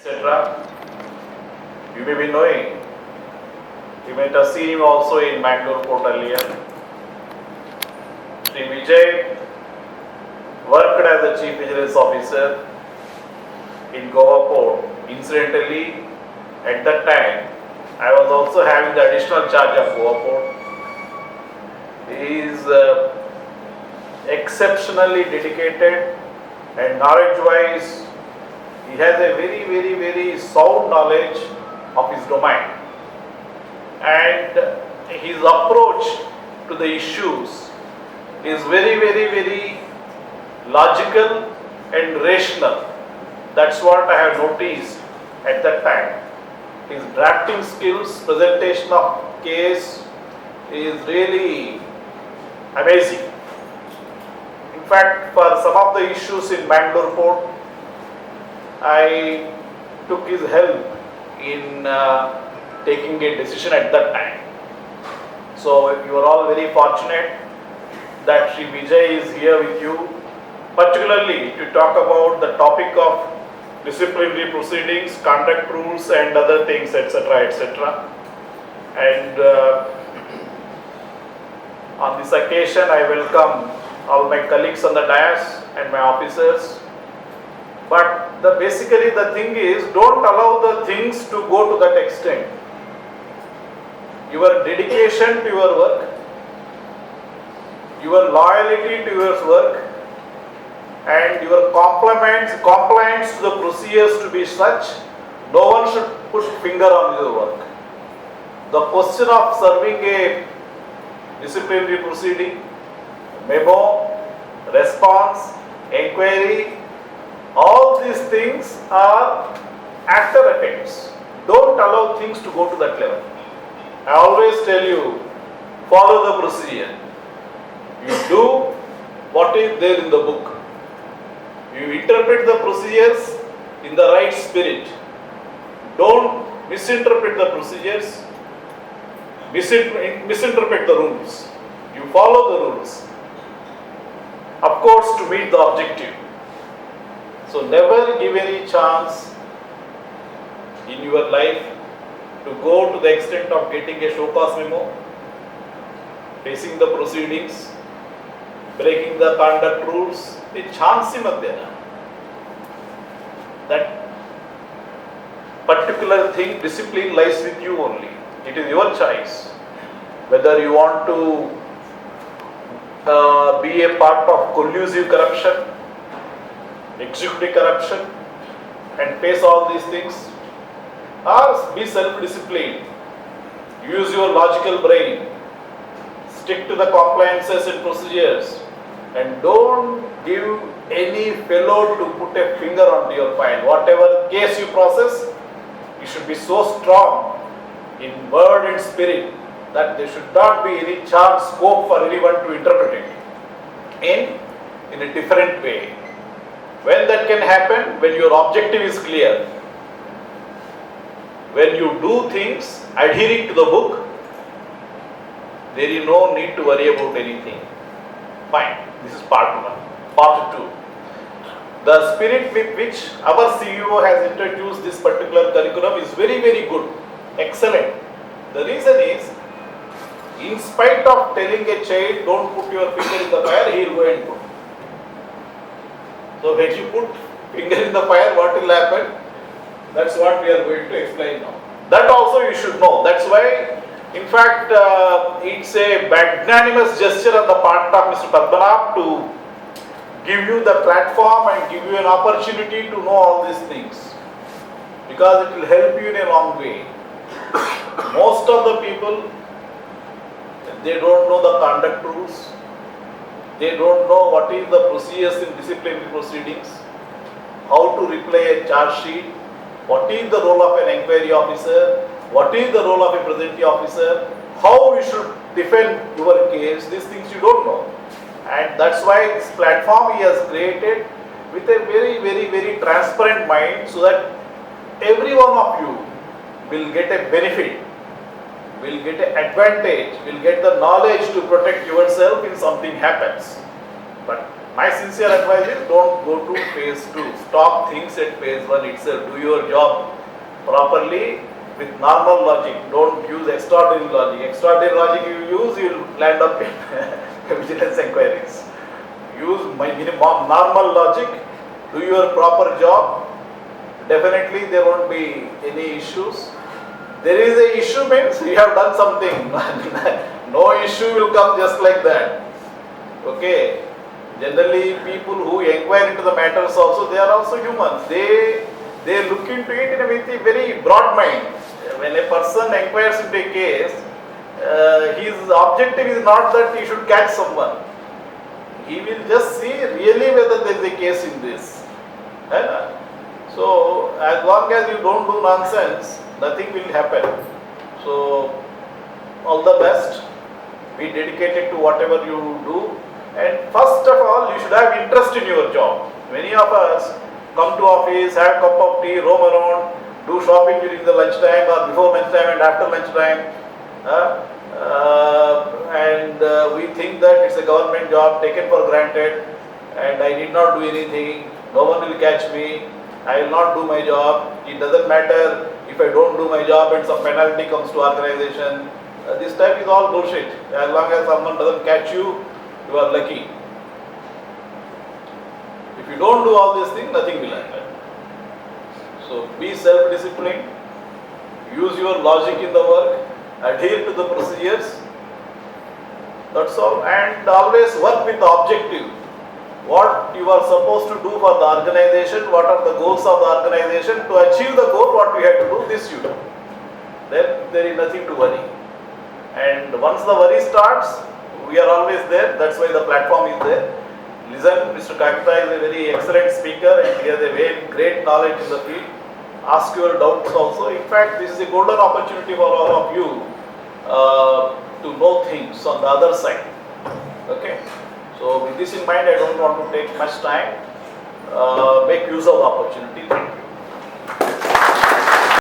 etc. You may be knowing, you might have seen him also in Bangalore port earlier. Sri Vijay worked as a Chief Vigilance Officer in Goa port. Incidentally, at that time, I was also having the additional charge of Goa port. He is exceptionally dedicated and knowledge-wise, he has a very sound knowledge of his domain. And his approach to the issues is very logical and rational. That's what I have noticed at that time. His drafting skills, presentation of case is really amazing. In fact, for some of the issues in Bangalore port, I took his help in taking a decision at that time. So you are all very fortunate that Sri Vijay is here with you, particularly to talk about the topic of disciplinary proceedings, conduct rules and other things, etc. And on this occasion, I welcome all my colleagues on the dais and my officers. But basically the thing is, don't allow the things to go to that extent. Your dedication to your work, your loyalty to your work, and your compliance to the procedures to be such, no one should put finger on your work. The question of serving a disciplinary proceeding, memo, response, inquiry, all these things are after effects. Don't allow things to go to that level. I always tell you, follow the procedure. You do what is there in the book. You interpret the procedures in the right spirit. Don't misinterpret the procedures, misinterpret the rules. You follow the rules, of course, to meet the objective. So never give any chance in your life to go to the extent of getting a show cause memo, facing the proceedings, breaking the conduct rules. A chance ही मत देना. That particular thing, discipline lies with you only. It is your choice whether you want to be a part of collusive corruption, executive corruption, and face all these things, or be self-disciplined. Use your logical brain. Stick to the compliances and procedures, and don't give any fellow to put a finger on your file. Whatever case you process, you should be so strong in word and spirit that there should not be any chance, scope for anyone to interpret it in a different way. When that can happen? When your objective is clear. When you do things adhering to the book, there is no need to worry about anything. Fine. This is part 1. Part 2. The spirit with which our CEO has introduced this particular curriculum is very good. Excellent. The reason is, in spite of telling a child, don't put your finger in the fire, he will go and put. So when you put finger in the fire, what will happen? That's what we are going to explain now. That also you should know. That's why, in fact, it's a magnanimous gesture on the part of Mr. Padmanabh to give you the platform and give you an opportunity to know all these things, because it will help you in a long way. Most of the people, they don't know the conduct rules. They don't know what is the procedures in disciplinary proceedings, how to reply a charge sheet, what is the role of an inquiry officer, what is the role of a presenting officer, how you should defend your case. These things you don't know. And that's why this platform he has created with a very transparent mind, so that every one of you will get a benefit, will get an advantage, will get the knowledge to protect yourself if something happens. But My sincere advice is don't go to phase 2. Stop things at phase 1 itself. Do your job properly with normal logic. Don't use extraordinary logic. Extraordinary logic you use, you will land up in vigilance inquiries. Use my minimum normal logic. Do your proper job. Definitely there won't be any issues. There is a issue means you have done something. No issue will come just like that. Okay. Generally, people who inquire into the matters also, they are also humans. They look into it with a very broad mind. When a person inquires into a case, his objective is not that he should catch someone. He will just see really whether there is a case in this. So, as long as you don't do nonsense, nothing will happen. So, all the best. Be dedicated to whatever you do. And first of all, you should have interest in your job. Many of us come to office, have a cup of tea, roam around, do shopping during the lunchtime or before lunchtime and after lunchtime. We think that it's a government job taken for granted and I need not do anything. No one will catch me. I will not do my job. It doesn't matter if I don't do my job and some penalty comes to organization. This type is all bullshit. As long as someone doesn't catch you, you are lucky. If you don't do all these things, nothing will happen. So be self-disciplined, use your logic in the work, adhere to the procedures, that's all, and always work with the objective. What you are supposed to do for the organization, what are the goals of the organization, to achieve the goal, what we have to do, this you do. Then there is nothing to worry. And once the worry starts, we are always there, that's why the platform is there. Listen, Mr. Kakita is a very excellent speaker and he has a very great knowledge in the field. Ask your doubts also. In fact, this is a golden opportunity for all of you to know things on the other side. Okay? So with this in mind, I don't want to take much time. Make use of the opportunity. Thank you.